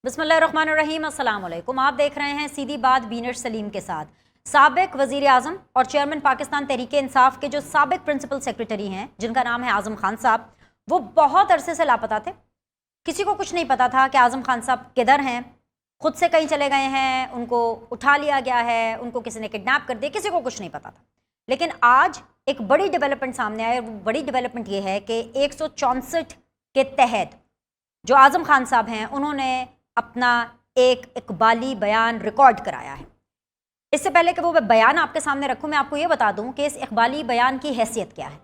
बिस्मिल्लाहिर्रहमानिर्रहीम, अस्सलाम वालेकुम। आप देख रहे हैं सीधी बात बीनर सलीम के साथ। साबिक वज़ीर आज़म और चेयरमैन पाकिस्तान तहरीक इंसाफ के जो साबिक प्रिंसिपल सेक्रेटरी हैं, जिनका नाम है आज़म खान साहब, वो बहुत अरसे से लापता थे। किसी को कुछ नहीं पता था कि आज़म खान साहब किधर हैं, खुद से कहीं चले गए हैं, उनको उठा लिया गया है, उनको किसी ने किडनैप कर दिया, किसी को कुछ नहीं पता था। लेकिन आज एक बड़ी डेवलपमेंट सामने आई। वो बड़ी डेवलपमेंट ये है कि 164 के तहत जो आज़म खान साहब हैं, उन्होंने अपना एक इकबाली बयान रिकॉर्ड कराया है। इससे पहले कि वो बयान आपके सामने रखूं, मैं आपको ये बता दूं कि इस इकबाली बयान की हैसियत क्या है।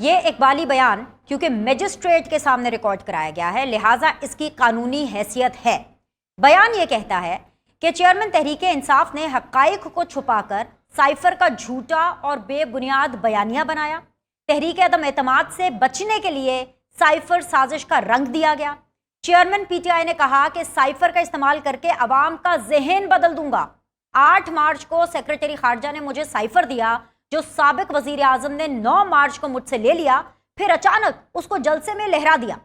ये इकबाली बयान क्योंकि मजिस्ट्रेट के सामने रिकॉर्ड कराया गया है, लिहाजा इसकी कानूनी हैसियत है। बयान ये कहता है कि चेयरमैन तहरीक इंसाफ ने हक़ाइक़ को छुपाकर साइफर का झूठा और बेबुनियाद बयानिया बनाया। तहरीक अदम एतमाद से बचने के लिए साइफर साजिश का रंग दिया गया। चेयरमैन पीटीआई ने कहा कि साइफर का इस्तेमाल करके अवाम का ज़हन बदल दूंगा। 8 मार्च को सेक्रेटरी खारजा ने मुझे साइफर दिया, जो साबिक वजीर आजम ने 9 मार्च को मुझसे ले लिया, फिर अचानक उसको जलसे में लहरा दिया।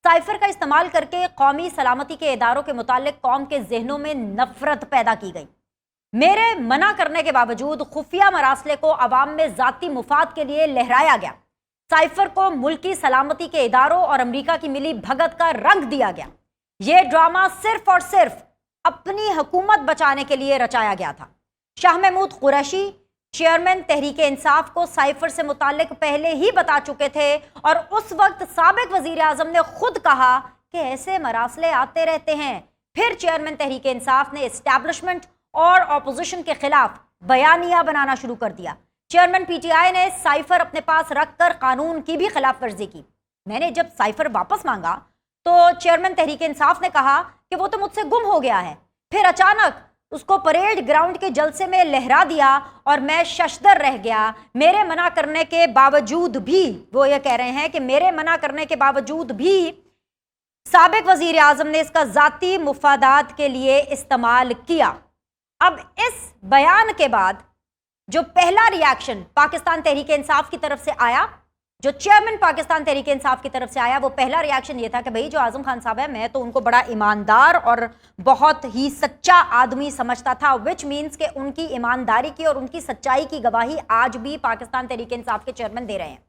साइफर का इस्तेमाल करके कौमी सलामती के इदारों के मुतालिक कौम के जहनों में नफरत पैदा की गई। मेरे मना करने के बावजूद खुफिया मरासले को अवाम में जाती मुफाद के लिए लहराया गया। साइफर को मुल्की सलामती के इदारों और अमेरिका की मिली भगत का रंग दिया गया। यह ड्रामा सिर्फ और सिर्फ अपनी हुकूमत बचाने के लिए रचाया गया था। शाह महमूद कुरैशी चेयरमैन तहरीक इंसाफ को साइफर से मुतालिक पहले ही बता चुके थे और उस वक्त साबिक वजीर आजम ने खुद कहा कि ऐसे मरासले आते रहते हैं। फिर चेयरमैन तहरीक इंसाफ ने एस्टैब्लिशमेंट और अपोजिशन के खिलाफ बयानिया बनाना शुरू कर दिया। चेयरमैन पीटीआई ने साइफर अपने पास रखकर कानून की भी खिलाफ वर्जी की। मैंने जब साइफर वापस मांगा तो चेयरमैन तहरीक इंसाफ ने कहा कि वो तो मुझसे गुम हो गया है। फिर अचानक उसको परेड ग्राउंड के जलसे में लहरा दिया और मैं शशदर रह गया। मेरे मना करने के बावजूद भी, वो ये कह रहे हैं कि मेरे मना करने के बावजूद भी साबिक वजीर आजम ने इसका जाती मुफादात के लिए इस्तेमाल किया। अब इस बयान के बाद जो पहला रिएक्शन पाकिस्तान तहरीक इंसाफ की तरफ से आया, जो चेयरमैन पाकिस्तान तहरीक इंसाफ की तरफ से आया, वो पहला रिएक्शन ये था कि भाई जो आजम खान साहब है, मैं तो उनको बड़ा ईमानदार और बहुत ही सच्चा आदमी समझता था, विच मीन्स कि उनकी ईमानदारी की और उनकी सच्चाई की गवाही आज भी पाकिस्तान तहरीक इंसाफ के चेयरमैन दे रहे हैं।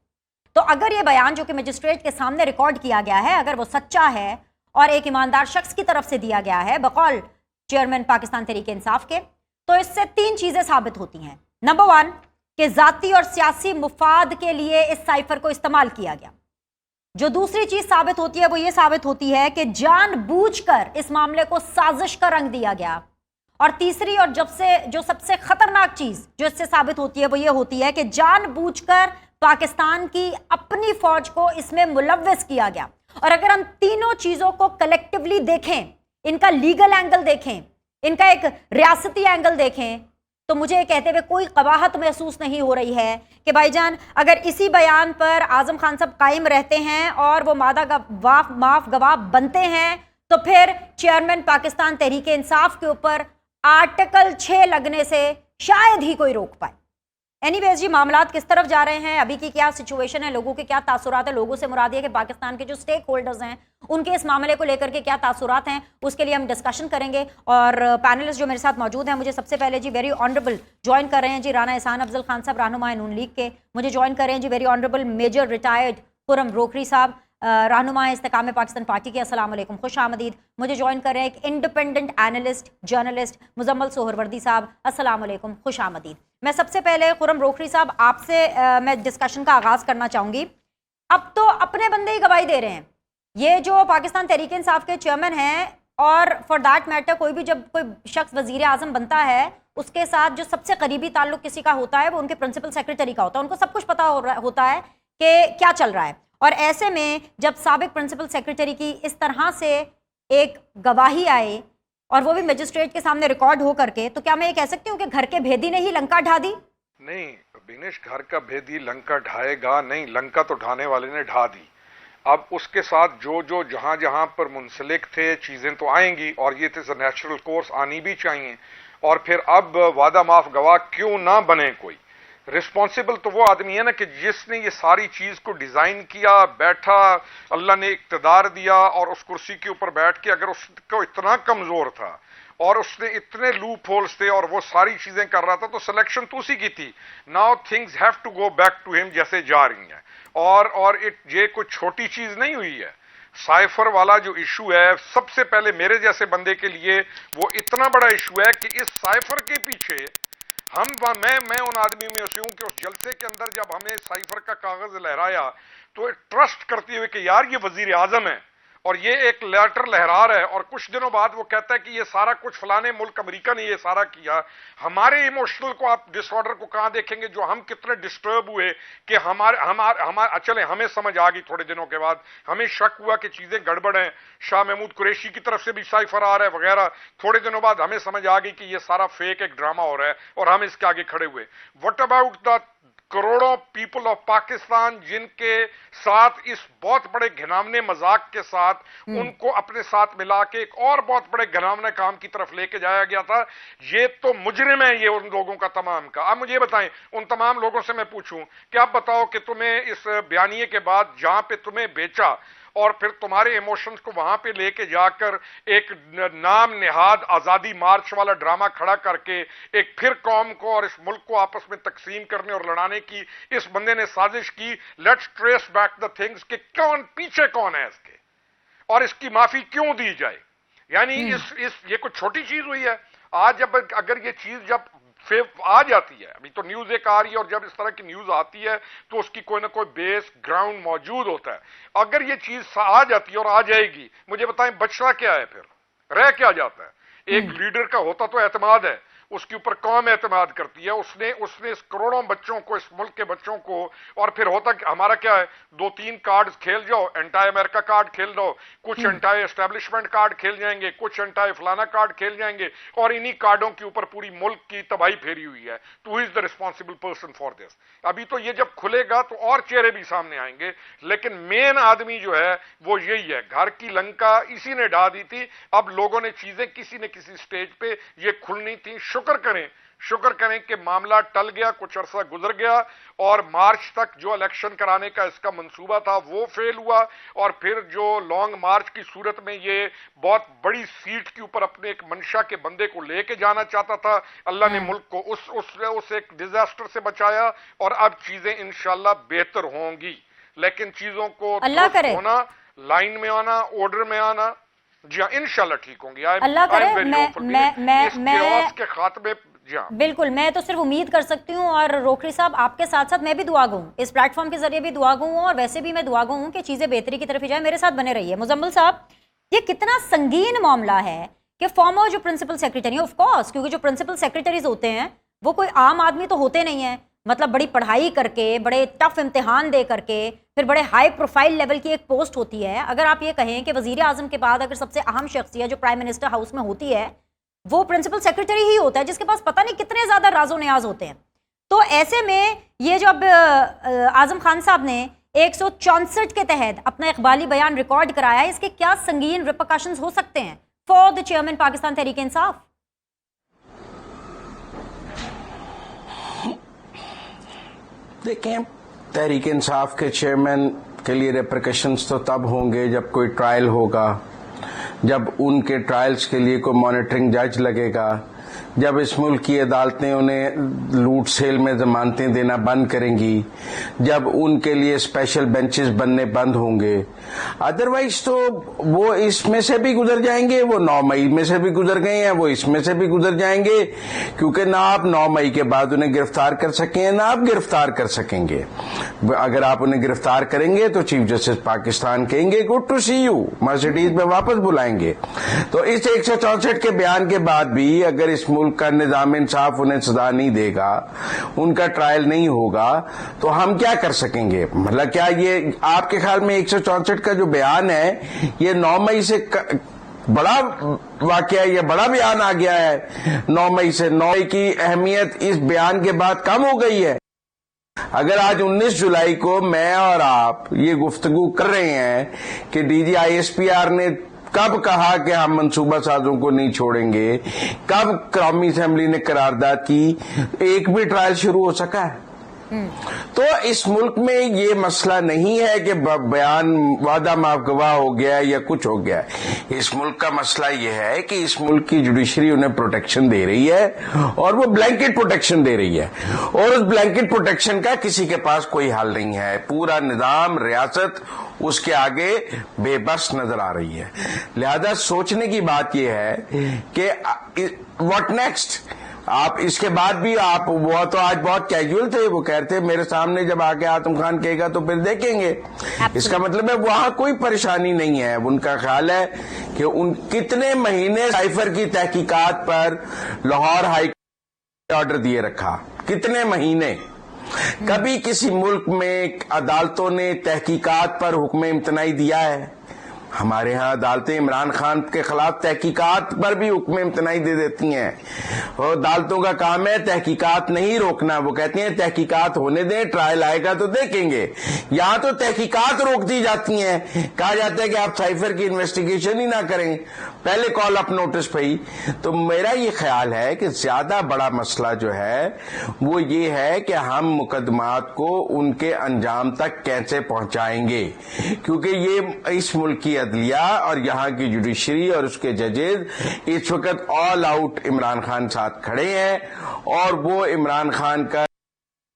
तो अगर ये बयान जो कि मजिस्ट्रेट के सामने रिकॉर्ड किया गया है, अगर वो सच्चा है और एक ईमानदार शख्स की तरफ से दिया गया है बकौल चेयरमैन पाकिस्तान तहरीक इंसाफ के, तो इससे 3 चीजें साबित होती हैं। नंबर 1 कि जाती और सियासी मुफाद के लिए इस साइफर को इस्तेमाल किया गया। जो दूसरी चीज साबित होती है वो ये साबित होती है कि जानबूझकर इस मामले को साजिश का रंग दिया गया। और तीसरी और जो सबसे खतरनाक चीज जो इससे साबित होती है वो ये होती है कि जानबूझकर पाकिस्तान की अपनी फौज को इसमें मुलव्वस किया गया। और अगर हम तीनों चीजों को कलेक्टिवली देखें, इनका लीगल एंगल देखें, इनका एक रियासती एंगल देखें, तो मुझे कहते हुए कोई कबाहत महसूस नहीं हो रही है कि भाईजान अगर इसी बयान पर आजम खान साहब कायम रहते हैं और वो माफ गवाह बनते हैं, तो फिर चेयरमैन पाकिस्तान तहरीक इंसाफ के ऊपर आर्टिकल 6 लगने से शायद ही कोई रोक पाए। एनीवेज जी, मामलात किस तरफ जा रहे हैं, अभी की क्या सिचुएशन है, लोगों के क्या तासुरात है, लोगों से मुराद है कि पाकिस्तान के जो स्टेक होल्डर्स हैं उनके इस मामले को लेकर के क्या तासुरात हैं, उसके लिए हम डिस्कशन करेंगे। और पैनलिस्ट जो मेरे साथ मौजूद हैं, मुझे सबसे पहले जी वेरी ऑनरेबल ज्वाइन कर रहे हैं जी राना एहसान अफजल खान साहब, रहनुमा नून लीग के। मुझे ज्वाइन कर रहे हैं जी very honourable major retired Khurram Rokri साहब, रहनुमा इस्तेकाम पाकिस्तान पार्टी के। अस्सलाम वालेकुम, खुश आमदीद। मुझे ज्वाइन कर रहे हैं एक independent analyst journalist Muzammil Suhrawardy sahab, अस्सलाम वालेकुम, खुश आमदीद। मैं सबसे पहले खुरम रोकरी साहब आपसे मैं डिस्कशन का आगाज़ करना चाहूँगी। अब तो अपने बंदे ही गवाही दे रहे हैं, ये जो पाकिस्तान तहरीक इंसाफ के चेयरमैन हैं, और फॉर दैट मैटर कोई भी जब कोई शख्स वजीर आजम बनता है, उसके साथ जो सबसे करीबी ताल्लुक किसी का होता है वो उनके प्रिंसिपल सेक्रेटरी का होता है। उनको सब कुछ पता होता है कि क्या चल रहा है। और ऐसे में जब साबिक प्रिंसिपल सेक्रेटरी की इस तरह से एक गवाही आए और वो भी मजिस्ट्रेट के सामने रिकॉर्ड हो करके, तो क्या मैं ये कह सकती हूँ कि घर के भेदी ने ही लंका ढा दी? नहीं बिनेश, घर का भेदी लंका ढाएगा नहीं, लंका तो ढाने वाले ने ढा दी। अब उसके साथ जो जहां जहां पर मुंसलिक थे चीजें तो आएंगी, और ये तो नेचुरल कोर्स आनी भी चाहिए। और फिर अब वादा माफ गवाह क्यों ना बने कोई, रिस्पॉन्सिबल तो वो आदमी है ना कि जिसने ये सारी चीज को डिजाइन किया, बैठा, अल्लाह ने इक्तदार दिया और उस कुर्सी के ऊपर बैठ के अगर उसको इतना कमजोर था और उसने इतने लूप होल्स थे और वो सारी चीजें कर रहा था तो सिलेक्शन तो उसी की थी. Now things have to go back to him जैसे जा रही हैं. और ये कोई छोटी चीज नहीं हुई है. साइफर वाला जो इशू है सबसे पहले मेरे जैसे बंदे के लिए वो इतना बड़ा इशू है कि इस साइफर के पीछे मैं उन आदमियों में से हूं कि उस जलसे के अंदर जब हमें साइफर का कागज लहराया तो ट्रस्ट करते हुए कि यार ये वजीर आजम है और ये एक लेटर लहरा रहा है और कुछ दिनों बाद वो कहता है कि ये सारा कुछ फलाने मुल्क अमेरिका ने ये सारा किया. हमारे इमोशनल को आप डिसऑर्डर को कहां देखेंगे जो हम कितने डिस्टर्ब हुए कि हमारे चले हमें समझ आ गई थोड़े दिनों के बाद, हमें शक हुआ कि चीजें गड़बड़ हैं, शाह महमूद कुरैशी की तरफ से भी साइफर आ रहा है वगैरह. थोड़े दिनों बाद हमें समझ आ गई कि ये सारा फेक एक ड्रामा हो रहा है और हम इसके आगे खड़े हुए. व्हाट अबाउट द करोड़ों पीपल ऑफ पाकिस्तान जिनके साथ इस बहुत बड़े घिनौने मजाक के साथ उनको अपने साथ मिला के एक और बहुत बड़े घिनौने काम की तरफ लेके जाया गया था. ये तो मुजरिम है ये उन लोगों का तमाम का. आप मुझे बताएं, उन तमाम लोगों से मैं पूछूं कि आप बताओ कि तुम्हें इस बयानिए के बाद जहां पे तुम्हें बेचा और फिर तुम्हारे इमोशंस को वहां पे लेके जाकर एक नाम निहाद आजादी मार्च वाला ड्रामा खड़ा करके एक फिर कौम को और इस मुल्क को आपस में तकसीम करने और लड़ाने की इस बंदे ने साजिश की. Let's trace back the things कि कौन पीछे कौन है इसके और इसकी माफी क्यों दी जाए. यानी ये कोई छोटी चीज हुई है. आज जब अगर ये चीज जब आ जाती है, अभी तो न्यूज एक आ रही है और जब इस तरह की न्यूज आती है तो उसकी कोई ना कोई बेस ग्राउंड मौजूद होता है. अगर ये चीज आ जाती है और आ जाएगी, मुझे बताएं बचना क्या है, फिर रह क्या जाता है. एक लीडर का होता तो एतमाद है, उसके ऊपर कौम एतमाद करती है. उसने इस करोड़ों बच्चों को, इस मुल्क के बच्चों को, और फिर होता हमारा क्या है, 2-3 कार्ड खेल जाओ, एंटाई अमेरिका कार्ड खेल जाओ, कुछ एंटाई एस्टेब्लिशमेंट कार्ड खेल जाएंगे, कुछ एंटाई फलाना कार्ड खेल जाएंगे और इन्हीं कार्डों के ऊपर पूरी मुल्क की तबाही फेरी हुई है. Two is the responsible person for this. अभी तो ये जब खुलेगा तो और चेहरे भी सामने आएंगे, लेकिन मेन आदमी जो है वो यही है. घर की लंका इसी ने ढा दी थी. अब लोगों ने चीजें किसी न किसी स्टेज पे ये खुलनी थी. शुक्र करें कि मामला टल गया, कुछ अरसा गुजर गया और मार्च तक जो इलेक्शन कराने का इसका मंसूबा था वो फेल हुआ. और फिर जो लॉन्ग मार्च की सूरत में ये बहुत बड़ी सीट के ऊपर अपने एक मंशा के बंदे को लेके जाना चाहता था, अल्लाह ने मुल्क को उस एक डिजास्टर से बचाया और अब चीजें इंशाल्लाह बेहतर होंगी. लेकिन चीजों को होना, लाइन में आना, ऑर्डर में आना, जी हाँ इंशाल्लाह ठीक होंगी. अल्लाह करे. मैं के खात्मे, जी हाँ बिल्कुल, मैं तो सिर्फ उम्मीद कर सकती हूँ. और रोकरी साहब आपके साथ साथ मैं भी दुआ गो हूँ, इस प्लेटफॉर्म के जरिए भी दुआ गो हूँ और वैसे भी मैं दुआ गो हूँ कि चीजें बेहतरी की तरफ ही जाए. मेरे साथ बने रहिए. मुजम्मिल साहब, ये कितना संगीन मामला है कि फॉर्मर जो प्रिंसिपल सेक्रेटरी है, ऑफ कोर्स क्योंकि जो प्रिंसिपल सेक्रेटरीज होते हैं वो कोई आम आदमी तो होते नहीं है, मतलब बड़ी पढ़ाई करके, बड़े टफ इम्तिहान दे करके, फिर बड़े हाई प्रोफाइल लेवल की एक पोस्ट होती है. अगर आप ये कहें कि वजीर आजम के बाद अगर सबसे अहम शख्सियत जो प्राइम मिनिस्टर हाउस में होती है वो प्रिंसिपल सेक्रेटरी ही होता है, जिसके पास पता नहीं कितने ज्यादा राजो न्याज होते हैं. तो ऐसे में ये जब आजम खान साहब ने 164 के तहत अपना इकबाली बयान रिकॉर्ड कराया, इसके क्या संगीन रिपरकशंस हो सकते हैं for the chairman Pakistan Tehreek Insaf? देखें, तहरीक इंसाफ के चेयरमैन के लिए रिपरकशंस तो तब होंगे जब कोई ट्रायल होगा, जब उनके ट्रायल्स के लिए कोई मॉनिटरिंग जज लगेगा, जब इस मुल्क की अदालतें उन्हें लूट सेल में जमानतें देना बंद करेंगी, जब उनके लिए स्पेशल बेंचेस बनने बंद होंगे. अदरवाइज तो वो इसमें से भी गुजर जाएंगे, वो 9 मई में से भी गुजर गए हैं, वो इसमें से भी गुजर जाएंगे, क्योंकि ना आप 9 मई के बाद उन्हें गिरफ्तार कर सकें ना आप गिरफ्तार कर सकेंगे. अगर आप उन्हें गिरफ्तार करेंगे तो चीफ जस्टिस पाकिस्तान कहेंगे good to see you, Mercedes में वापस बुलाएंगे. तो इस 164 के बयान के बाद भी अगर इस मुल्क का निजाम इंसाफ उन्हें सजा नहीं देगा, उनका ट्रायल नहीं होगा, तो हम क्या कर सकेंगे? मतलब क्या ये आपके ख्याल में 164 का जो बयान है ये 9 मई से बड़ा वाकया, ये बड़ा बयान आ गया है 9 मई से? 9 मई की अहमियत इस बयान के बाद कम हो गई है. अगर आज 19 जुलाई को मैं और आप ये गुफ्तगू कर रहे हैं कि डीजी ISPR ने कब कहा कि हम मंसूबा साजों को नहीं छोड़ेंगे, कब कौमी असेंबली ने करारदाद की, एक भी ट्रायल शुरू हो सका है? तो इस मुल्क में ये मसला नहीं है कि बयान वादा माफ गवाह हो गया या कुछ हो गया। इस मुल्क का मसला ये है कि इस मुल्क की जुडिशरी उन्हें प्रोटेक्शन दे रही है और वो ब्लैंकेट प्रोटेक्शन दे रही है, और उस ब्लैंकेट प्रोटेक्शन का किसी के पास कोई हल नहीं है। पूरा निजाम, रियासत उसके आगे बेबस नजर आ रही है। लिहाजा सोचने की बात यह है कि व्हाट नेक्स्ट। आप इसके बाद भी आप, वो तो आज बहुत कैजुअल थे, वो कहते मेरे सामने जब आके आजम खान कहेगा तो फिर देखेंगे। इसका मतलब है वहां कोई परेशानी नहीं है। उनका ख्याल है कि उन कितने महीने साइफर की तहकीकात पर लाहौर हाई कोर्ट ऑर्डर दिए रखा, कितने महीने। कभी किसी मुल्क में अदालतों ने तहकीकात पर हुक्म इम्तनाई दिया है? हमारे यहाँ अदालतें इमरान खान के खिलाफ तहकीकात पर भी हुक्म इम्तनाई दे देती हैं। और अदालतों का काम है तहकीकात नहीं रोकना। वो कहती हैं तहकीकात होने दें, ट्रायल आएगा तो देखेंगे। यहाँ तो तहकीकात रोक दी जाती हैं, कहा जाता है कि आप साइफर की इन्वेस्टिगेशन ही ना करें, पहले कॉल अप नोटिस पे ही। तो मेरा ये ख्याल है कि ज्यादा बड़ा मसला जो है वो ये है कि हम मुकदमात को उनके अंजाम तक कैसे पहुंचाएंगे, क्योंकि ये इस मुल्क की अदलिया और यहाँ की जुडिशरी और उसके जजेस इस वक्त ऑल आउट इमरान खान साथ खड़े हैं, और वो इमरान खान का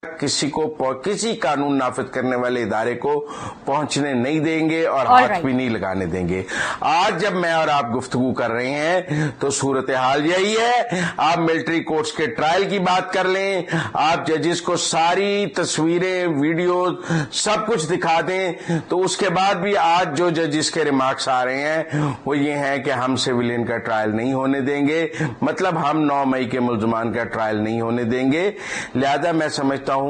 किसी कानून नाफिज करने वाले इदारे को पहुंचने नहीं देंगे और हाथ भी नहीं लगाने देंगे। आज जब मैं और आप गुफ्तगू कर रहे हैं तो सूरत हाल यही है। आप मिलिट्री कोर्ट्स के ट्रायल की बात कर लें, आप जजेस को सारी तस्वीरें, वीडियो सब कुछ दिखा दें, तो उसके बाद भी आज जो जजेस के रिमार्क्स आ रहे हैं वो ये हैं कि हम सिविलियन का ट्रायल नहीं होने देंगे, मतलब हम 9 मई के मुल्जमान का ट्रायल नहीं होने देंगे। लिहाजा मैं समझता हूं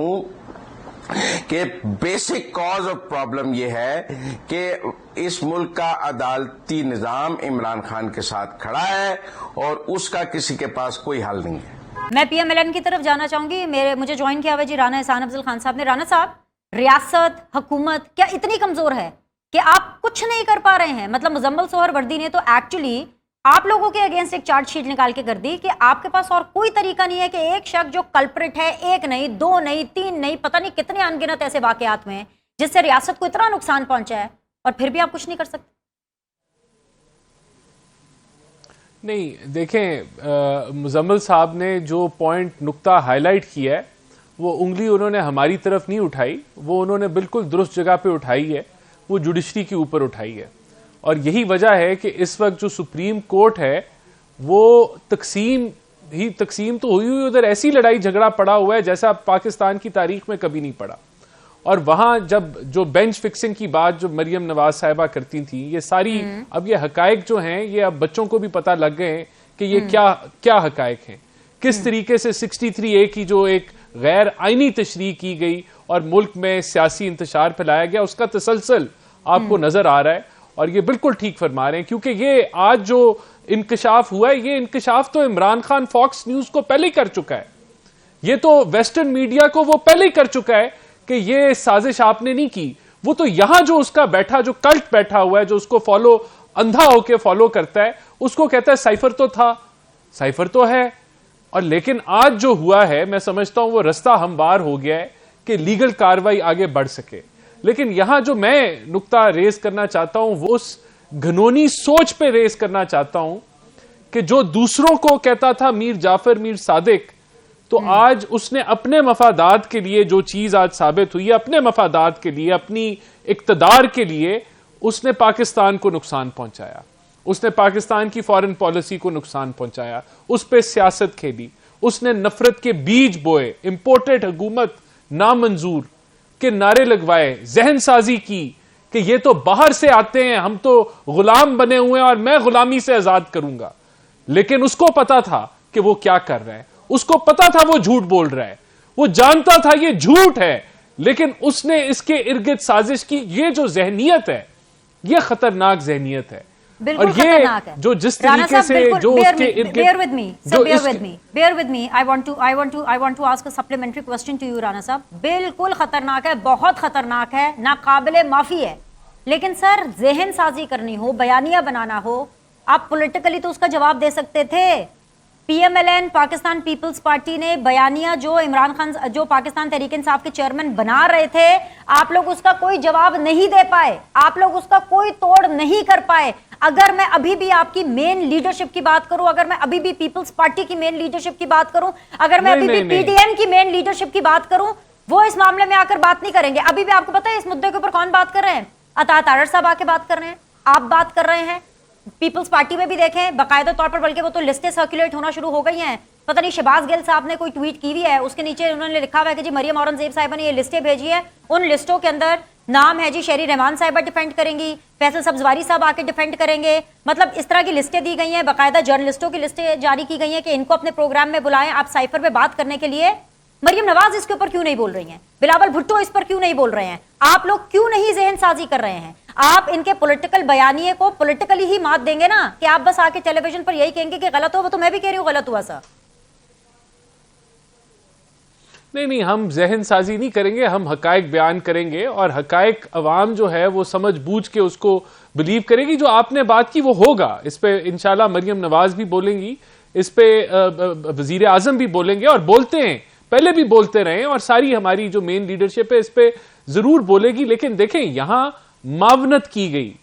कि बेसिक कॉज ऑफ प्रॉब्लम यह है कि इस मुल्क का अदालती निजाम इमरान खान के साथ खड़ा है और उसका किसी के पास कोई हल नहीं है। मैं पीएमएलएन की तरफ जाना चाहूंगी। मुझे ज्वाइन किया हुआ जी राना एहसान अफजल खान साहब ने। राना साहब, रियासत, हुकूमत क्या इतनी कमजोर है कि आप कुछ नहीं कर पा रहे हैं? मतलब मुजम्मल सोहरवर्दी ने तो एक्चुअली आप लोगों के अगेंस्ट एक चार्जशीट निकाल के कर दी कि आपके पास और कोई तरीका नहीं है कि एक शख्स जो कल्प्रिट है, 1 नहीं, 2 नहीं, 3 नहीं, पता नहीं कितने अनगिनत ऐसे वाकयात में जिससे रियासत को इतना नुकसान पहुंचा है, और फिर भी आप कुछ नहीं कर सकते। नहीं, देखें, मुजम्मल साहब ने जो पॉइंट, नुक्ता हाईलाइट किया है, वो उंगली उन्होंने हमारी तरफ नहीं उठाई, वो उन्होंने बिल्कुल दुरुस्त जगह पे उठाई है, वो जुडिशरी के ऊपर उठाई है। और यही वजह है कि इस वक्त जो सुप्रीम कोर्ट है वो तकसीम तो हुई हुई, उधर ऐसी लड़ाई झगड़ा पड़ा हुआ है जैसा पाकिस्तान की तारीख में कभी नहीं पड़ा। और वहां जब जो बेंच फिक्सिंग की बात जो मरियम नवाज साहिबा करती थी, ये सारी अब ये हकायक जो हैं ये अब बच्चों को भी पता लग गए हैं कि ये क्या हकायक हैं। किस तरीके से 63A की जो एक गैर आईनी तशरीह की गई और मुल्क में सियासी इंतशार फैलाया गया, उसका तसलसल आपको नजर आ रहा है। और ये बिल्कुल ठीक फरमा रहे हैं, क्योंकि ये आज जो इंकशाफ हुआ है, ये इंकशाफ तो इमरान खान फॉक्स न्यूज को पहले ही कर चुका है। ये तो वेस्टर्न मीडिया को वो पहले ही कर चुका है कि ये साजिश आपने नहीं की। वो तो यहां जो उसका बैठा, जो कल्ट बैठा हुआ है, जो उसको फॉलो, अंधा होके फॉलो करता है, उसको कहता है साइफर तो था, साइफर तो है। और लेकिन आज जो हुआ है, मैं समझता हूं वो रास्ता हमवार हो गया है कि लीगल कार्रवाई आगे बढ़ सके। लेकिन यहां जो मैं नुक्ता रेज करना चाहता हूं वो उस घनौनी सोच पे रेज करना चाहता हूं कि जो दूसरों को कहता था मीर जाफर, मीर सादिक, तो आज उसने अपने मफादात के लिए जो चीज आज साबित हुई है, अपने मफादात के लिए, अपनी इक्तदार के लिए उसने पाकिस्तान को नुकसान पहुंचाया, उसने पाकिस्तान की फॉरेन पॉलिसी को नुकसान पहुंचाया, उस पर सियासत खेली, उसने नफरत के बीज बोए, इंपोर्टेड हुकूमत नामंजूर के नारे लगवाए, जहन साजी की कि ये तो बाहर से आते हैं, हम तो गुलाम बने हुए हैं और मैं गुलामी से आजाद करूंगा। लेकिन उसको पता था कि वो क्या कर रहा है, उसको पता था वो झूठ बोल रहा है, वो जानता था ये झूठ है, लेकिन उसने इसके इर्द गिर्द साजिश की। ये जो जहनियत है, ये खतरनाक जहनियत है। और ये जो जिस तरीके से जो उसके इर्द गिर्द, bear with me, I want to ask a supplementary question to you, Rana साहब। बिल्कुल खतरनाक है, बहुत खतरनाक है, नाकाबिले माफी है। लेकिन सर, जहन साजी करनी हो, बयानिया बनाना हो, आप पॉलिटिकली तो उसका जवाब दे सकते थे। PMLN पाकिस्तान पीपल्स पार्टी ने बयानिया जो इमरान खान, जो पाकिस्तान तहरीक इंसाफ के चेयरमैन बना रहे थे, आप लोग उसका कोई जवाब नहीं दे पाए, आप लोग उसका कोई तोड़ नहीं कर पाए। अगर मैं अभी भी आपकी मेन लीडरशिप की बात करूं, अगर मैं अभी भी पीपल्स पार्टी की मेन लीडरशिप की बात करूं, अगर मैं अभी भी PDM की मेन लीडरशिप की बात करूं, वो इस मामले में आकर बात नहीं करेंगे। अभी भी आपको पता है इस मुद्दे के ऊपर कौन बात कर रहे हैं? अता तारड़ साहब आके बात कर रहे हैं, आप बात कर रहे हैं। पीपल्स पार्टी में भी देखें बाकायदा तौर पर, बल्कि वो तो लिस्टें सर्कुलेट होना शुरू हो गई हैं। पता नहीं शहबाज गिल साहब ने कोई ट्वीट की हुई है, उसके नीचे उन्होंने लिखा हुआ है कि जी मरियम औरंगजेब साहिबा ने ये लिस्टें भेजी है। उन लिस्टों के अंदर नाम है जी शेरी रहमान साहिबा डिफेंड करेंगी, फैसल सब्जवारी साहब आके डिफेंड करेंगे। मतलब इस तरह की लिस्टें दी गई हैं, बाकायदा जर्नलिस्टों की लिस्टें जारी की गई हैं कि इनको अपने प्रोग्राम में बुलाएं, आप साइफर पे बात करने के लिए। मरियम नवाज इसके ऊपर क्यों नहीं बोल रही हैं? बिलावल भुट्टो इस पर क्यों नहीं बोल रहे हैं? आप लोग क्यों नहीं ज़हन साजी कर रहे हैं? आप इनके पॉलिटिकल बयानिए को पॉलिटिकली ही मात देंगे ना, कि आप बस आके टेलीविजन पर यही कहेंगे कि गलत हुआ, तो मैं भी कह रही हूँ गलत हुआ सर। नहीं, हम जहन साजी नहीं करेंगे, हम हकायक बयान करेंगे और हकायक अवाम जो है वो समझ बूझ के उसको बिलीव करेगी। जो आपने बात की वो होगा, इस पे इंशाल्लाह मरियम नवाज भी बोलेंगी, इस पे वजीर आजम भी बोलेंगे और बोलते हैं, पहले भी बोलते रहे, और सारी हमारी जो मेन लीडरशिप है इस पे जरूर बोलेगी। लेकिन देखें यहां मावनत की गई।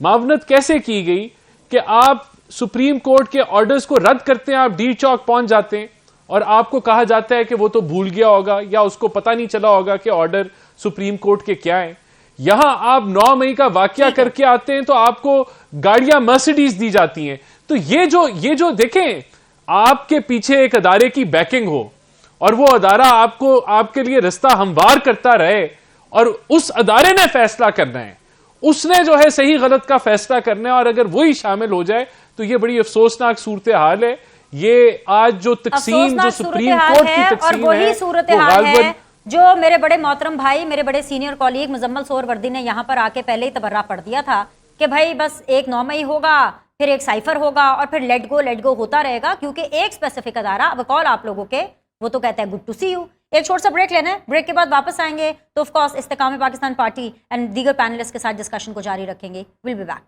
मावनत कैसे की गई कि आप सुप्रीम कोर्ट के ऑर्डर्स को रद्द करते हैं, आप डी चौक पहुंच जाते हैं और आपको कहा जाता है कि वो तो भूल गया होगा या उसको पता नहीं चला होगा कि ऑर्डर सुप्रीम कोर्ट के क्या है। यहां आप 9 मई का वाकया करके आते हैं तो आपको गाड़ियां मर्सिडीज दी जाती हैं। तो ये जो देखें, आपके पीछे एक अदारे की बैकिंग हो और वो अदारा आपको, आपके लिए रास्ता हमवार करता रहे, और उस अदारे ने फैसला करना है, उसने जो है सही गलत का फैसला करना है, और अगर वही शामिल हो जाए तो ये बड़ी अफसोसनाक सूरत हाल है। ये आज जो तकसीम, जो सुप्रीम कोर्ट की तकसीम और वही सूरत हाल है जो मेरे बड़े मोहतरम भाई, मेरे बड़े सीनियर कॉलीग मुजम्मल सोहरवर्दी ने यहां पर आके पहले ही तबर्रा पढ़ दिया था कि भाई बस एक 9 मई होगा, फिर एक साइफर होगा और फिर लेट गो होता रहेगा, क्योंकि एक स्पेसिफिक अदारा बकौल आप लोगों के वो तो कहता है गुड टू सी यू। एक छोटा सा ब्रेक लेना है, ब्रेक के बाद वापस आएंगे तो of course Istehkam Pakistan Party and दीगर पैनलिस्ट के साथ डिस्कशन को जारी रखेंगे। Will be back.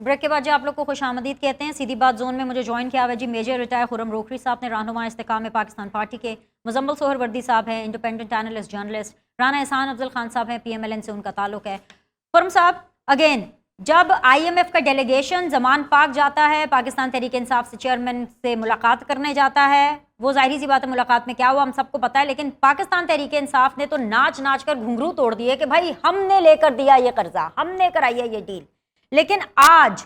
ब्रेक के बाद जो आप लोग को खुश आमदीद कहते हैं। सीधी बात जोन में मुझे ज्वाइन किया हुआ जी मेजर रिटायर खुरम रोकरी साहब ने, रहनुमा इस्तेकाम पाकिस्तान पार्टी के। मुजम्मल सोहरवर्दी साहब हैं, इंडिपेंडेंट एनालिस्ट जर्नलिस्ट। राना एहसान अफजल खान साहब हैं, PMLN से उनका ताल्लुक है। खुरम साहब, अगेन जब IMF का डेलीगेशन जमान पाक जाता है, पाकिस्तान तहरीक इंसाफ से चेयरमैन से मुलाकात करने जाता है, वो जाहिर सी बात है मुलाकात में क्या हुआ हम सबको पता है, लेकिन पाकिस्तान तहरीक इंसाफ ने तो नाच नाच कर घुंघरू तोड़ दिए कि भाई हमने लेकर दिया ये कर्जा, हमने कराई है ये डील। लेकिन आज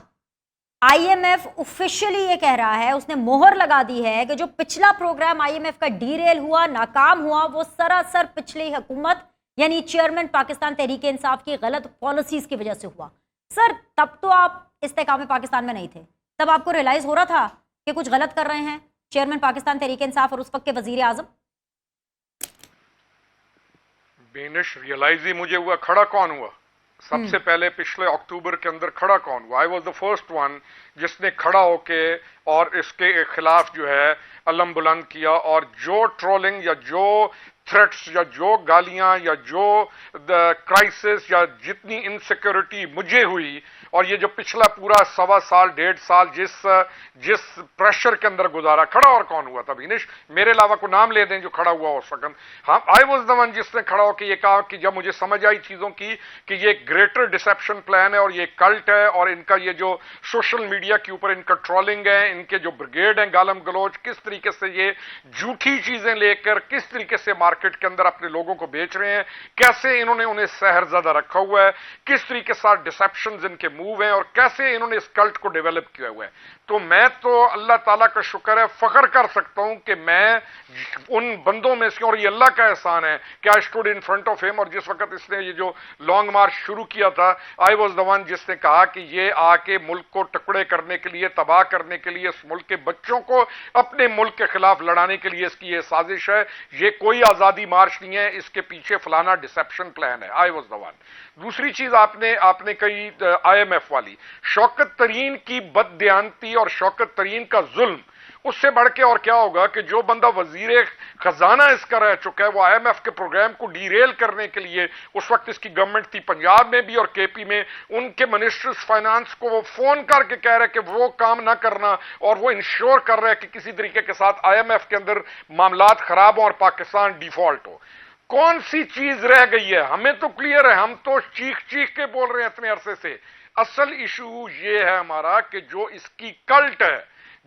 IMF ऑफिशियली ये कह रहा है, उसने मोहर लगा दी है कि जो पिछला प्रोग्राम IMF का डीरेल हुआ, नाकाम हुआ, वो सरासर पिछली हुकूमत यानी चेयरमैन पाकिस्तान तहरीक इंसाफ की गलत पॉलिसीज की वजह से हुआ। सर तब तो आप इस्तेकाम पाकिस्तान में नहीं थे, तब आपको रियलाइज हो रहा था कि कुछ गलत कर रहे हैं चेयरमैन पाकिस्तान तहरीक इंसाफ और उस वक्त के वजीर आजम? बेनिश रियलाइज ही मुझे हुआ। खड़ा कौन हुआ सबसे पहले? पिछले अक्टूबर के अंदर खड़ा कौन हुआ? I was the first one जिसने खड़ा होके और इसके खिलाफ जो है अलम बुलंद किया, और जो ट्रोलिंग या जो थ्रेट्स या जो गालियां या जो क्राइसिस या जितनी इनसिक्योरिटी मुझे हुई, और ये जो पिछला पूरा 1.25 साल 1.5 साल जिस प्रेशर के अंदर गुजारा, खड़ा और कौन हुआ था? विनेश, मेरे अलावा को नाम ले दें जो खड़ा हुआ हो सकन। हाँ, आई वॉज द वन जिसने खड़ा होकर ये कहा कि जब मुझे समझ आई चीजों की कि ये ग्रेटर डिसेप्शन प्लान है और ये कल्ट है, और इनका ये जो सोशल मीडिया के ऊपर इनका ट्रोलिंग है, इनके जो ब्रिगेड है गालम गलोच, किस तरीके से ये झूठी चीजें लेकर किस तरीके से मार्केट के अंदर अपने लोगों को बेच रहे हैं, कैसे इन्होंने उन्हें सहरज़दा रखा हुआ है, किस तरीके से डिसेप्शंस इनके मूव हैं, और कैसे इन्होंने इस कल्ट को डेवलप किया हुआ है। तो मैं तो अल्लाह ताला का शुक्र है, फख्र कर सकता हूं कि मैं उन बंदों में से, और ये अल्लाह का एहसान है कि I stood in front of him, और जिस वक्त इसने ये जो लॉन्ग मार्च शुरू किया था, आई वॉज द वन जिसने कहा कि ये आके मुल्क को टुकड़े करने के लिए, तबाह करने के लिए, इस मुल्क के बच्चों को अपने मुल्क के खिलाफ लड़ाने के लिए इसकी ये साजिश है, ये कोई आजादी मार्च नहीं है, इसके पीछे फलाना डिसेप्शन प्लान है। I was the one. दूसरी चीज आपने कही IMF वाली, शौकत तरीन की बददयानती और शौकत तरीन का जुल्म, اس سے بڑھ کے اور کیا ہوگا کہ جو بندہ وزیر خزانہ اس کا رہ چکا ہے وہ آئی ایم ایف کے پروگرام کو ڈیریل کرنے کے لیے اس وقت اس کی گورنمنٹ تھی پنجاب میں بھی اور کے پی میں، ان کے منسٹرز فائنانس کو وہ فون کر کے کہہ رہے کہ وہ کام نہ کرنا، اور وہ انشور کر رہے کہ کسی طریقے کے ساتھ آئی ایم ایف کے اندر معاملات خراب ہوں اور پاکستان ڈیفالٹ ہو۔ کون سی چیز رہ گئی ہے؟ ہمیں تو کلیئر ہے، ہم تو چیخ چیخ کے بول رہے ہیں اتنے عرصے سے۔ اصل ایشو یہ ہے ہمارا کہ جو اس کی کلٹ ہے،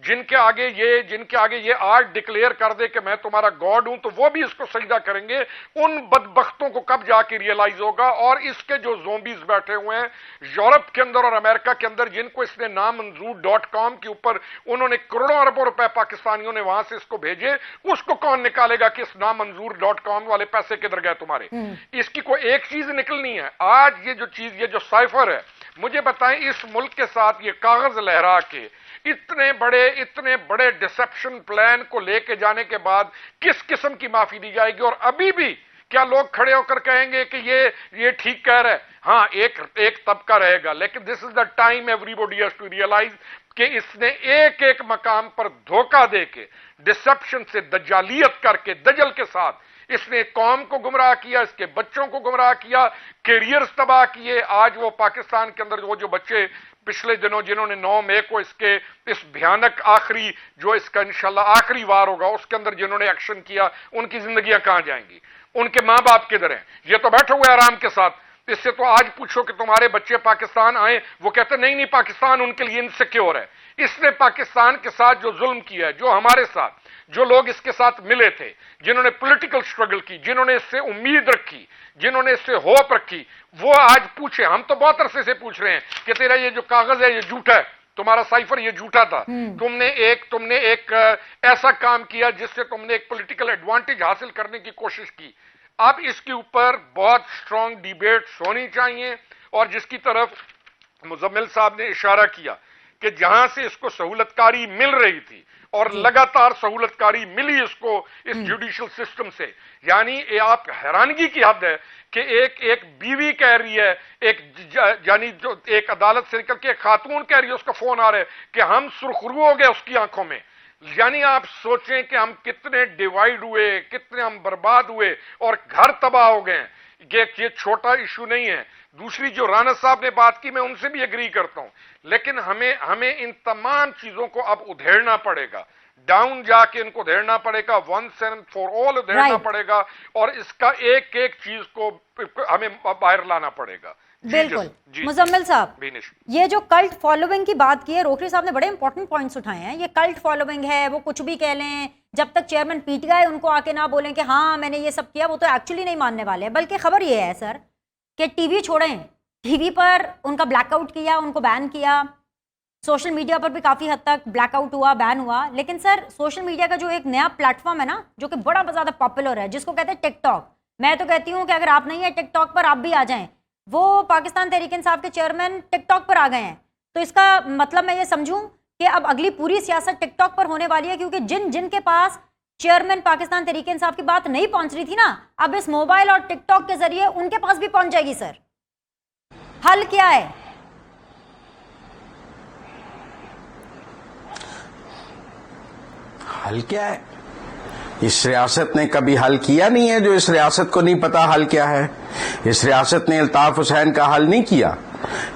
جن کے آگے یہ آج ڈکلیئر کر دے کہ میں تمہارا گاڈ ہوں تو وہ بھی اس کو سجدہ کریں گے، ان بدبختوں کو کب جا کے ریئلائز ہوگا؟ اور اس کے جو زومبیز بیٹھے ہوئے ہیں یورپ کے اندر اور امریکہ کے اندر، جن کو اس نے نامنظور.com کے اوپر انہوں نے کروڑوں اربوں روپے پاکستانیوں نے وہاں سے اس کو بھیجے، اس کو کون نکالے گا کہ اس نامنظور.com والے پیسے کدھر گئے تمہارے؟ اس کی کوئی ایک چیز نکلنی ہے۔ آج یہ جو سائفر ہے، مجھے بتائیں اس ملک کے ساتھ یہ کاغذ لہرا کے اتنے بڑے ڈسپشن پلان کو لے کے جانے کے بعد کس قسم کی معافی دی جائے گی؟ اور ابھی بھی کیا لوگ کھڑے ہو کر کہیں گے کہ یہ ٹھیک کہہ رہے؟ ہاں، ایک طبقہ رہے گا، لیکن this is the time everybody has to realise کہ اس نے ایک مقام پر دھوکہ دے کے، ڈسپشن سے، دجالیت کر کے، دجل کے ساتھ اس نے قوم کو گمراہ کیا، اس کے بچوں کو گمراہ کیا، کیریئرز تباہ کیے۔ آج وہ پاکستان کے اندر وہ جو بچے پچھلے دنوں جنہوں نے 9 مئی کو اس بھیانک آخری جو اس کا انشاءاللہ آخری وار ہوگا اس کے اندر جنہوں نے ایکشن کیا، ان کی زندگیاں کہاں جائیں گی؟ ان کے ماں باپ کدھر ہیں؟ یہ تو بیٹھے ہوئے آرام کے ساتھ۔ اس سے تو آج پوچھو کہ تمہارے بچے پاکستان آئیں، وہ کہتے نہیں پاکستان ان کے لیے انسیکیور ہے۔ اس نے پاکستان کے ساتھ جو ظلم کیا ہے، جو ہمارے ساتھ، جو لوگ اس کے ساتھ ملے تھے، جنہوں نے پولیٹیکل سٹرگل کی، جنہوں نے اس سے امید رکھی، جنہوں نے اس سے ہوپ رکھی، وہ آج پوچھے۔ ہم تو بہت عرصے سے پوچھ رہے ہیں کہ تیرا یہ جو کاغذ ہے یہ جھوٹا ہے، تمہارا سائفر یہ جھوٹا تھا، تم نے ایک ایسا کام کیا جس سے تم نے ایک پولیٹیکل ایڈوانٹیج حاصل کرنے کی کوشش کی۔ اب اس کے اوپر بہت سٹرونگ ڈیبیٹس ہونی چاہیے، اور جس کی طرف مزمل صاحب نے اشارہ کیا کہ جہاں سے اس کو سہولت کاری مل رہی تھی اور لگاتار سہولت کاری ملی اس کو اس جوڈیشل سسٹم سے، یعنی آپ حیرانگی کی حد ہے کہ ایک بیوی کہہ رہی ہے، یعنی جو ایک عدالت سے نکل کے ایک خاتون کہہ رہی ہے، اس کا فون آ رہا ہے کہ ہم سرخرو ہو گئے اس کی آنکھوں میں۔ یعنی آپ سوچیں کہ ہم کتنے ڈیوائیڈ ہوئے، کتنے ہم برباد ہوئے اور گھر تباہ ہو گئے ہیں۔ یہ چھوٹا ایشو نہیں ہے۔ دوسری جو رانا صاحب نے بات کی، میں ان سے بھی ایگری کرتا ہوں، لیکن ہمیں ان تمام چیزوں کو اب ادھیڑنا پڑے گا، ڈاؤن جا کے ان کو ادھیڑنا پڑے گا، ونس اینڈ فار آل ادھیڑنا پڑے گا، اور اس کا ایک چیز کو ہمیں باہر لانا پڑے گا۔ بالکل مزمل صاحب، یہ جو کلٹ فالوئنگ کی بات کی ہے، روکری صاحب نے بڑے امپورٹنٹ پوائنٹس اٹھائے ہیں۔ یہ کلٹ فالوئنگ ہے، وہ کچھ بھی کہہ لیں، جب تک چیئرمین پیٹ گئے ان کو آ کے نہ بولیں کہ ہاں میں نے یہ سب کیا، وہ تو ایکچولی نہیں ماننے والے ہیں۔ بلکہ خبر یہ ہے سر کہ ٹی وی چھوڑیں، ٹی وی پر ان کا بلیک آؤٹ کیا، ان کو بین کیا، سوشل میڈیا پر بھی کافی حد تک بلیک آؤٹ ہوا، بین ہوا۔ لیکن سر سوشل میڈیا کا جو ایک نیا پلیٹ فارم ہے نا، جو کہ بڑا زیادہ پاپولر ہے، جس کو کہتے ہیں ٹک ٹاک، میں تو کہتی ہوں کہ اگر آپ نہیں ہیں ٹک ٹاک پر، آپ بھی آ جائیں۔ وہ پاکستان تحریک انصاف کے چیئرمین ٹک ٹاک پر آ گئے ہیں، تو اس کا مطلب میں یہ سمجھوں کہ اب اگلی پوری سیاست ٹک ٹاک پر ہونے والی ہے، کیونکہ جن کے پاس چیئرمین پاکستان تحریک انصاف کی بات نہیں پہنچ رہی تھی نا، اب اس موبائل اور ٹک ٹاک کے ذریعے ان کے پاس بھی پہنچ جائے گی۔ سر حل کیا ہے؟ حل کیا ہے؟ اس ریاست نے کبھی حل کیا نہیں ہے، جو اس ریاست کو نہیں پتا حل کیا ہے۔ اس ریاست نے الطاف حسین کا حل نہیں کیا،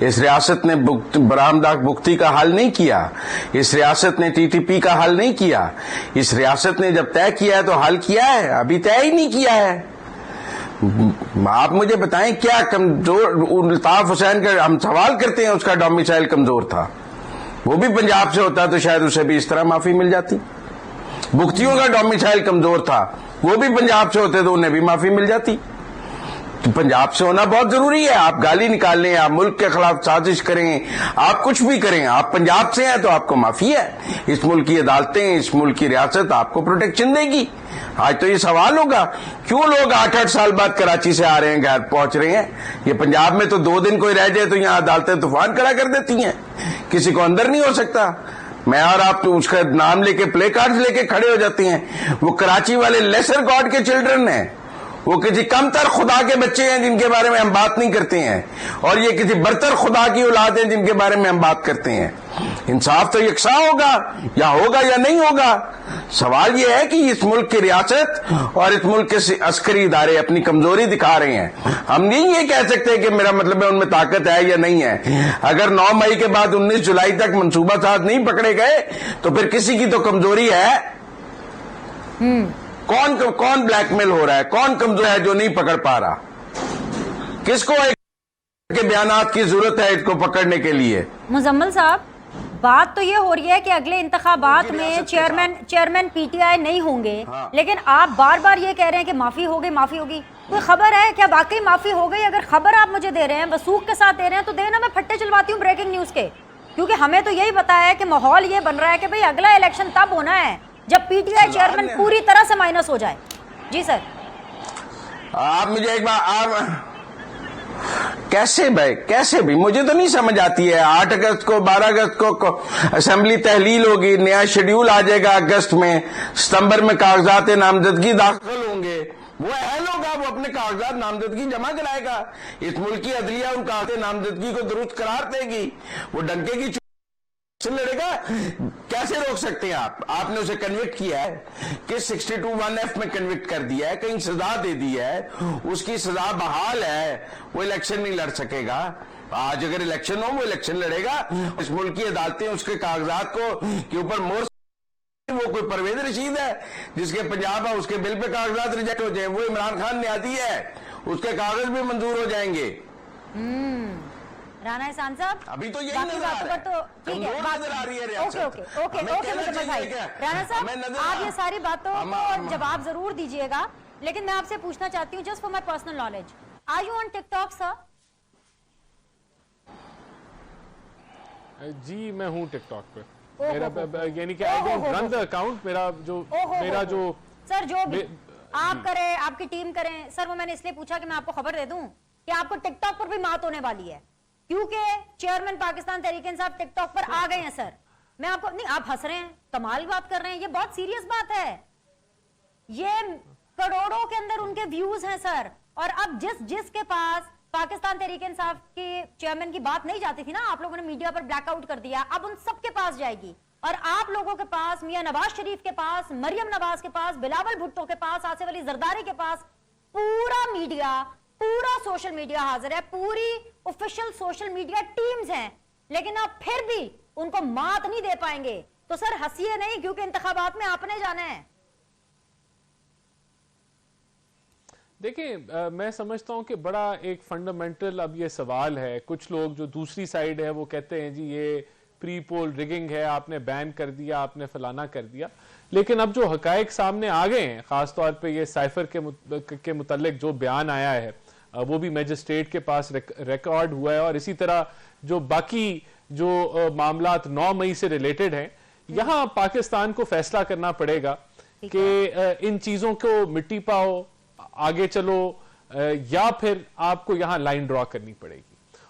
اس ریاست نے برہمداغ بگٹی کا حل نہیں کیا، اس ریاست نے ٹی ٹی پی کا حل نہیں کیا۔ اس ریاست نے جب طے کیا ہے تو حل کیا ہے؟ ابھی طے ہی نہیں کیا ہے۔ آپ مجھے بتائیں کیا کمزور الطاف حسین کا، ہم سوال کرتے ہیں اس کا ڈومیسائل کمزور تھا، وہ بھی پنجاب سے ہوتا تو شاید اسے بھی اس طرح معافی مل جاتی۔ بگٹیوں کا ڈومیسائل کمزور تھا، وہ بھی پنجاب سے ہوتے تو انہیں بھی معافی مل جاتی۔ تو پنجاب سے ہونا بہت ضروری ہے۔ آپ گالی نکال لیں، آپ ملک کے خلاف سازش کریں، آپ کچھ بھی کریں، آپ پنجاب سے ہیں تو آپ کو معافی ہے۔ اس ملک کی عدالتیں، اس ملک کی ریاست آپ کو پروٹیکشن دے گی۔ آج تو یہ سوال ہوگا کیوں لوگ 8 سال بعد کراچی سے آ رہے ہیں، گھر پہنچ رہے ہیں۔ یہ پنجاب میں تو 2 دن کوئی رہ جائے تو یہاں عدالتیں طوفان کھڑا کر دیتی ہیں، کسی کو اندر نہیں ہو سکتا۔ میں اور آپ تو اس کا نام لے کے پلے کارڈز لے کے کھڑے ہو جاتے ہیں۔ وہ کراچی والے لیسر گاڈ کے چلڈرن ہیں، وہ کسی کمتر خدا کے بچے ہیں جن کے بارے میں ہم بات نہیں کرتے ہیں, اور یہ کسی برتر خدا کی اولاد ہیں جن کے بارے میں ہم بات کرتے ہیں. انصاف تو یکساں ہوگا یا نہیں ہوگا. سوال یہ ہے کہ اس ملک کی ریاست اور اس ملک کے عسکری ادارے اپنی کمزوری دکھا رہے ہیں. ہم نہیں یہ کہہ سکتے کہ میرا مطلب ہے ان میں طاقت ہے یا نہیں ہے. اگر 9 مئی کے بعد 19 جولائی تک منصوبہ ساز نہیں پکڑے گئے تو پھر کسی کی تو کمزوری ہے. کون بلیک میل ہو رہا ہے, کون کمزور ہے جو نہیں پکڑ پا رہا, کس کو کے بیانات کی ضرورت ہے اس کو پکڑنے کے لیے. مزمل صاحب, بات تو یہ ہو رہی ہے کہ اگلے انتخابات میں چیئرمین پی ٹی آئی نہیں ہوں گے, لیکن آپ بار بار یہ کہہ رہے ہیں کہ معافی ہوگی. کوئی خبر ہے کیا واقعی معافی ہو گئی؟ اگر خبر آپ مجھے دے رہے ہیں, وثوق کے ساتھ دے رہے ہیں, تو دینا, میں پھٹے چلواتی ہوں بریکنگ نیوز کے, کیونکہ ہمیں تو یہی پتا ہے کہ ماحول یہ بن رہا ہے کہ بھئی اگلا الیکشن تب ہونا ہے جب پی ٹی آئی چیئرمین پوری طرح سے مائنس ہو جائے. جی سر, آپ مجھے ایک بار کیسے بھی مجھے تو نہیں سمجھ آتی ہے. 8 اگست کو 12 اگست کو اسمبلی تحلیل ہوگی, نیا شیڈیول آ جائے گا اگست میں, ستمبر میں کاغذات نامزدگی داخل ہوں گے, وہ اہل ہوگا, وہ اپنے کاغذات نامزدگی جمع کرائے گا. اس ملک کی عدلیہ ان کاغذات نامزدگی کو درست قرار دے گی. وہ ڈنکے کی لڑے گا, کیسے روک سکتے ہیں آپ نے اسے کنوکٹ کیا ہے کہ 62(1)(f) میں کنوکٹ کر دیا ہے, کہیں سزا دے دی ہے, اس کی سزا بحال ہے, وہ الیکشن نہیں لڑ سکے گا. آج اگر الیکشن ہو وہ الیکشن لڑے گا. اس ملک کی عدالتیں اس کے کاغذات کے اوپر مور, وہ کوئی پرویز رشید ہے جس کے پنجاب ہے اس کے بل پہ کاغذات ریجیکٹ ہو جائیں, وہ عمران خان نیازی ہے اس کے کاغذ بھی منظور ہو جائیں گے. رانا احسان صاحب, ابھی تو یہی نظر آ رہا ہے, نظر آ رہی ہے ریاست. اوکے مزمل بھائی, رانا صاحب آپ یہ ساری باتوں کو جواب ضرور دیجئے گا, لیکن میں آپ سے پوچھنا چاہتی ہوں just for my personal knowledge, are you on TikTok sir? جی میں ہوں ٹک ٹاک پہ, میرا یعنی کہ I don't run the account, میرا جو سر جو بھی آپ کریں, آپ کی ٹیم کریں سر, وہ میں نے اس لیے پوچھا کہ میں آپ کو خبر دے دوں کہ آپ کو ٹک ٹاک پر بھی مات ہونے والی ہے, کیونکہ چیئرمین پاکستان تحریک انصاف ٹک ٹاک پر آ گئے ہیں. سر میں آپ کو نہیں, آپ ہنس رہے ہیں, کمال بات کر رہے ہیں, یہ بہت سیریس بات ہے, یہ کروڑوں کے اندر ان کے ویوز ہیں سر. اور اب جس کے پاس پاکستان تحریک انصاف کے چیئرمین کی بات نہیں جاتی تھی نا, آپ لوگوں نے میڈیا پر بلیک آؤٹ کر دیا, اب ان سب کے پاس جائے گی. اور آپ لوگوں کے پاس, میاں نواز شریف کے پاس, مریم نواز کے پاس, بلاول بھٹو کے پاس, آصف علی زرداری کے پاس, پورا میڈیا, پورا سوشل میڈیا حاضر ہے, پوری آفیشل سوشل میڈیا ٹیمز ہیں, لیکن آپ پھر بھی ان کو مات نہیں دے پائیں گے. تو سر ہنسیے نہیں, کیونکہ انتخابات میں آپ نے جانا ہے. دیکھیں میں سمجھتا ہوں کہ بڑا ایک فنڈامنٹل اب یہ سوال ہے. کچھ لوگ جو دوسری سائیڈ ہے وہ کہتے ہیں جی یہ پری پول ریگنگ ہے, آپ نے بین کر دیا, آپ نے فلانا کر دیا. لیکن اب جو حقائق سامنے آ گئے ہیں, خاص طور پہ یہ سائفر کے متعلق جو بیان آیا ہے وہ بھی میجسٹریٹ کے پاس ریکارڈ ہوا ہے, اور اسی طرح جو باقی جو معاملات 9 مئی سے ریلیٹڈ ہیں, یہاں پاکستان کو فیصلہ کرنا پڑے گا کہ ان چیزوں کو مٹی پاؤ, آگے چلو, یا پھر آپ کو یہاں لائن ڈرا کرنی پڑے گی.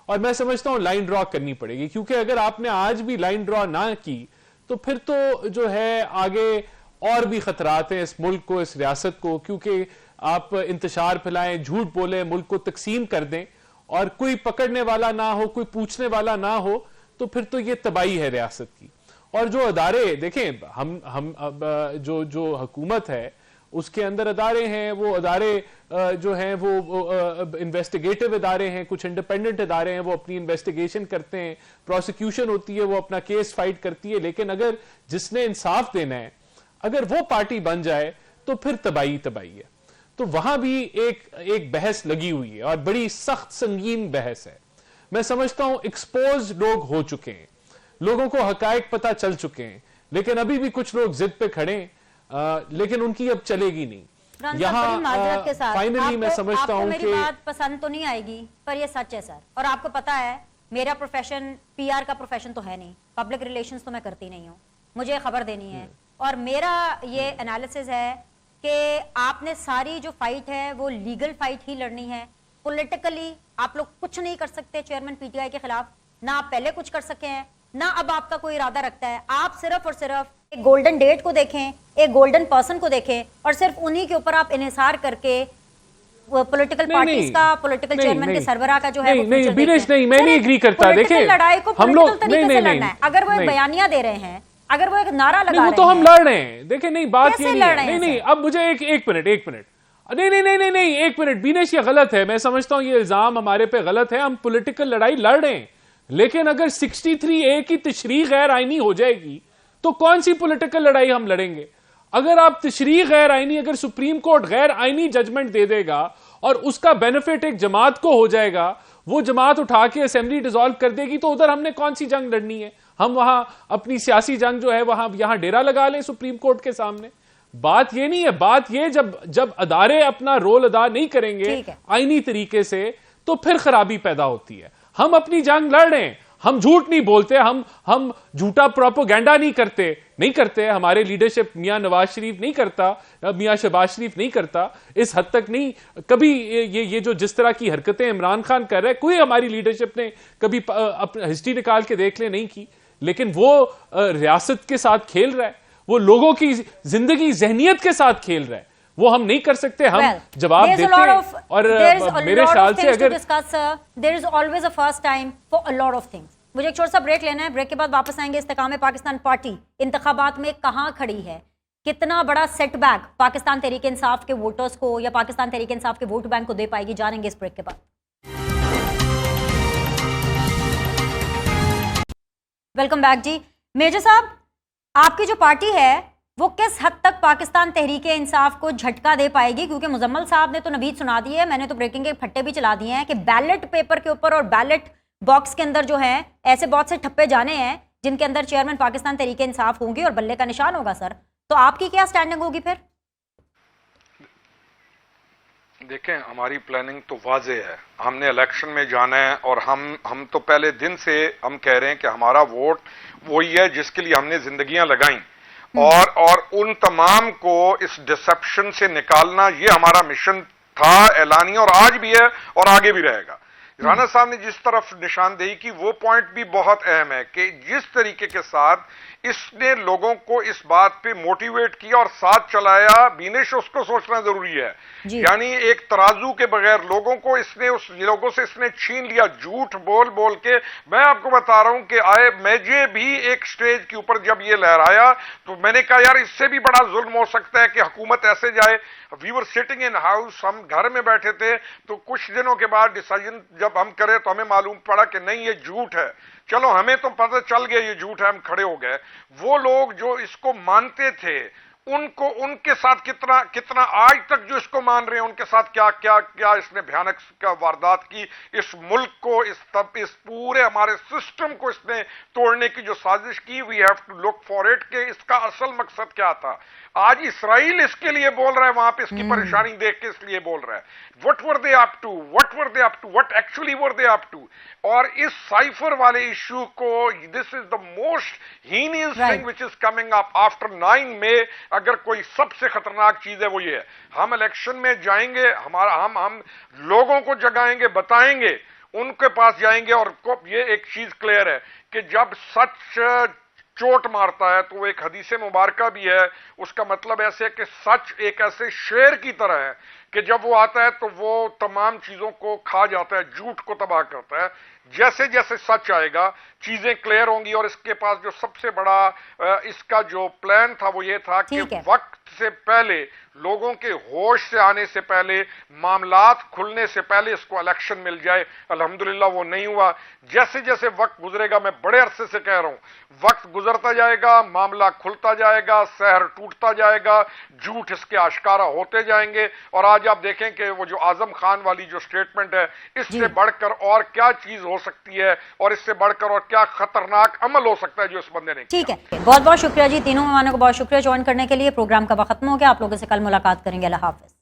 اور میں سمجھتا ہوں لائن ڈرا کرنی پڑے گی, کیونکہ اگر آپ نے آج بھی لائن ڈرا نہ کی تو پھر تو جو ہے آگے اور بھی خطرات ہیں اس ملک کو, اس ریاست کو, کیونکہ آپ انتشار پھیلائیں, جھوٹ بولیں, ملک کو تقسیم کر دیں, اور کوئی پکڑنے والا نہ ہو, کوئی پوچھنے والا نہ ہو, تو پھر تو یہ تباہی ہے ریاست کی. اور جو ادارے دیکھیں, ہم جو حکومت ہے اس کے اندر ادارے ہیں, وہ ادارے جو ہیں وہ انویسٹیگیٹو ادارے ہیں, کچھ انڈیپینڈنٹ ادارے ہیں, وہ اپنی انویسٹیگیشن کرتے ہیں, پروسیکیوشن ہوتی ہے, وہ اپنا کیس فائٹ کرتی ہے. لیکن اگر جس نے انصاف دینا ہے اگر وہ پارٹی بن جائے تو پھر تباہی ہے. تو وہاں بھی ایک بحث لگی ہوئی ہے, اور بڑی سخت سنگین بحث ہے. میں سمجھتا ہوں ایکسپوز لوگ ہو چکے ہیں, لوگوں کو حقائق پتہ چل چکے ہیں, لیکن ابھی بھی کچھ لوگ ضد پہ کھڑے ہیں, لیکن ان کی اب چلے گی نہیں. یہاں فائنلی میں سمجھتا ہوں کہ میری بات پسند تو نہیں آئے گی, پر یہ سچ ہے سر. اور آپ کو پتا ہے میرا پروفیشن پی آر کا پروفیشن تو ہے نہیں, پبلک ریلیشنز تو میں کرتی نہیں ہوں, مجھے خبر دینی ہے. اور میرا یہ انالیسز ہے کہ آپ نے ساری جو فائٹ ہے وہ لیگل فائٹ ہی لڑنی ہے. پولیٹیکلی آپ لوگ کچھ نہیں کر سکتے چیئرمین پی ٹی آئی کے خلاف, نہ آپ پہلے کچھ کر سکے ہیں, نہ اب آپ کا کوئی ارادہ رکھتا ہے. آپ صرف اور صرف ایک گولڈن ڈیٹ کو دیکھیں, ایک گولڈن پرسن کو دیکھیں, اور صرف انہی کے اوپر آپ انحصار کر کے پولیٹیکل پارٹیز کا پولیٹیکل چیئرمین کے سربراہ کا جو ہے نہیں بینش نہیں، میں نہیں ایگری کرتا. دیکھیں لڑائی کو پولیٹیکل طریقے سے لڑنا ہے. اگر وہ ایک بیانیہ دے رہے ہیں، اگر وہ ایک نعرہ لگا رہے ہیں، وہ تو ہم لڑ رہے ہیں. دیکھیں نہیں بات یہ نہیں. اب مجھے ایک منٹ نہیں ایک منٹ بینش، یہ غلط ہے. میں سمجھتا ہوں یہ الزام ہمارے پہ غلط ہے. ہم پولیٹیکل لڑائی لڑ رہے ہیں، لیکن اگر 63A کی تشریح غیر آئینی ہو جائے گی تو کون سی پولیٹیکل لڑائی ہم لڑیں گے؟ اگر آپ تشریح غیر آئینی، اگر سپریم کورٹ غیر آئینی ججمنٹ دے دے گا اور اس کا بینیفٹ ایک جماعت کو ہو جائے گا، وہ جماعت اٹھا کے اسمبلی ڈیزالو کر دے گی، تو ادھر ہم نے کون سی جنگ لڑنی ہے؟ ہم وہاں اپنی سیاسی جنگ جو ہے وہاں یہاں ڈیرا لگا لیں سپریم کورٹ کے سامنے. بات یہ نہیں ہے. بات یہ جب ادارے اپنا رول ادا نہیں کریں گے آئینی طریقے سے تو پھر خرابی پیدا ہوتی ہے. ہم اپنی جنگ لڑ رہے ہیں، ہم جھوٹ نہیں بولتے، ہم جھوٹا پروپیگنڈا نہیں کرتے. ہمارے لیڈرشپ میاں نواز شریف نہیں کرتا، میاں شہباز شریف نہیں کرتا، اس حد تک نہیں. کبھی یہ جو جس طرح کی حرکتیں عمران خان کر رہے، کوئی ہماری لیڈرشپ نے کبھی ہسٹری نکال کے دیکھ لے نہیں کی. لیکن وہ ریاست کے ساتھ کھیل رہا ہے، وہ لوگوں کی زندگی ذہنیت کے ساتھ کھیل رہا ہے. وہ ہم نہیں کر سکتے. ہم جواب دیتے ہیں. اور میرے خیال سے اگر there is always a first time for a lot of things. مجھے ایک چھوٹا سا بریک لینا ہے. بریک کے بعد واپس آئیں گے. استحکام پاکستان پارٹی انتخابات میں کہاں کھڑی ہے؟ کتنا بڑا سیٹ بیک پاکستان تحریک انصاف کے ووٹرز کو یا پاکستان تحریک انصاف کے ووٹ بینک کو دے پائے گی؟ جانیں گے اس بریک کے بعد. ویلکم بیک جی. میجر صاحب، آپ کی جو پارٹی ہے وہ کس حد تک پاکستان تحریک انصاف کو جھٹکا دے پائے گی؟ کیونکہ مزمل صاحب نے تو نوید سنا دی ہے، میں نے تو بریکنگ کے پھٹے بھی چلا دیے ہیں کہ بیلٹ پیپر کے اوپر اور بیلٹ باکس کے اندر جو ہیں ایسے بہت سے ٹھپے جانے ہیں جن کے اندر چیئرمین پاکستان تحریک انصاف ہوں گی اور بلے کا نشان ہوگا. سر تو آپ کی کیا سٹینڈنگ ہوگی پھر؟ دیکھیں، ہماری پلاننگ تو واضح ہے. ہم نے الیکشن میں جانا ہے اور ہم تو پہلے دن سے ہم کہہ رہے ہیں کہ ہمارا ووٹ وہی ہے جس کے لیے ہم نے زندگیاں لگائیں، اور ان تمام کو اس ڈسپشن سے نکالنا یہ ہمارا مشن تھا، اعلانیہ، اور آج بھی ہے اور آگے بھی رہے گا. رانا صاحب نے جس طرف نشاندہی کی وہ پوائنٹ بھی بہت اہم ہے کہ جس طریقے کے ساتھ اس نے لوگوں کو اس بات پہ موٹیویٹ کیا اور ساتھ چلایا، بینش اس کو سوچنا ضروری ہے. یعنی ایک ترازو کے بغیر لوگوں کو اس لوگوں سے اس نے چھین لیا، جھوٹ بول کے. میں آپ کو بتا رہا ہوں کہ مجھے بھی ایک سٹیج کے اوپر جب یہ لہرایا تو میں نے کہا یار اس سے بھی بڑا ظلم ہو سکتا ہے کہ حکومت ایسے جائے. وی ور سٹنگ ان ہاؤس، ہم گھر میں بیٹھے تھے، تو کچھ دنوں کے بعد ڈیسیژن جب ہم کرے تو ہمیں معلوم پڑا کہ نہیں یہ جھوٹ ہے. چلو ہمیں تو پتہ چل گیا یہ جھوٹ ہے، ہم کھڑے ہو گئے. وہ لوگ جو اس کو مانتے تھے ان کے ساتھ کتنا آج تک جو اس کو مان رہے ہیں ان کے ساتھ کیا اس نے بھیانک کا واردات کی. اس ملک کو اس پورے ہمارے سسٹم کو اس نے توڑنے کی جو سازش کی. We have to look for it کہ اس کا اصل مقصد کیا تھا. آج اسرائیل اس کے لیے بول رہا ہے، وہاں پہ اس کی پریشانی دیکھ کے اس لیے بول رہا ہے. What were they up to, what actually were they up to. اور اس سائفر والے ایشو کو، this is the most heinous thing which is coming up after 9 May. اگر کوئی سب سے خطرناک چیز ہے وہ یہ ہے. ہم الیکشن میں جائیں گے، ہم لوگوں کو جگائیں گے، بتائیں گے، ان کے پاس جائیں گے. اور یہ ایک چیز کلیئر ہے کہ جب سچ چوٹ مارتا ہے تو وہ ایک حدیث مبارکہ بھی ہے. اس کا مطلب ایسے ہے کہ سچ ایک ایسے شیر کی طرح ہے کہ جب وہ آتا ہے تو وہ تمام چیزوں کو کھا جاتا ہے، جھوٹ کو تباہ کرتا ہے. جیسے جیسے سچ آئے گا چیزیں کلیئر ہوں گی. اور اس کے پاس جو سب سے بڑا اس کا جو پلان تھا وہ یہ تھا کہ وقت سے پہلے، لوگوں کے ہوش سے آنے سے پہلے، معاملات کھلنے سے پہلے اس کو الیکشن مل جائے. الحمدللہ وہ نہیں ہوا. جیسے جیسے وقت گزرے گا، میں بڑے عرصے سے کہہ رہا ہوں، وقت گزرتا جائے گا، معاملہ کھلتا جائے گا، سحر ٹوٹتا جائے گا، جھوٹ اس کے آشکارا ہوتے جائیں گے. اور آج آپ دیکھیں کہ وہ جو اعظم خان والی جو سٹیٹمنٹ ہے، اس سے بڑھ کر اور کیا چیز ہو سکتی ہے، اور اس سے بڑھ کر اور کیا خطرناک عمل ہو سکتا ہے جو اس بندے نے کیا. ٹھیک ہے، بہت بہت شکریہ جی. تینوں مہمانوں کو بہت شکریہ جوائن کرنے کے لیے. پروگرام کا وقت ختم ہو گیا. آپ لوگوں سے کل ملاقات کریں گے. اللہ حافظ.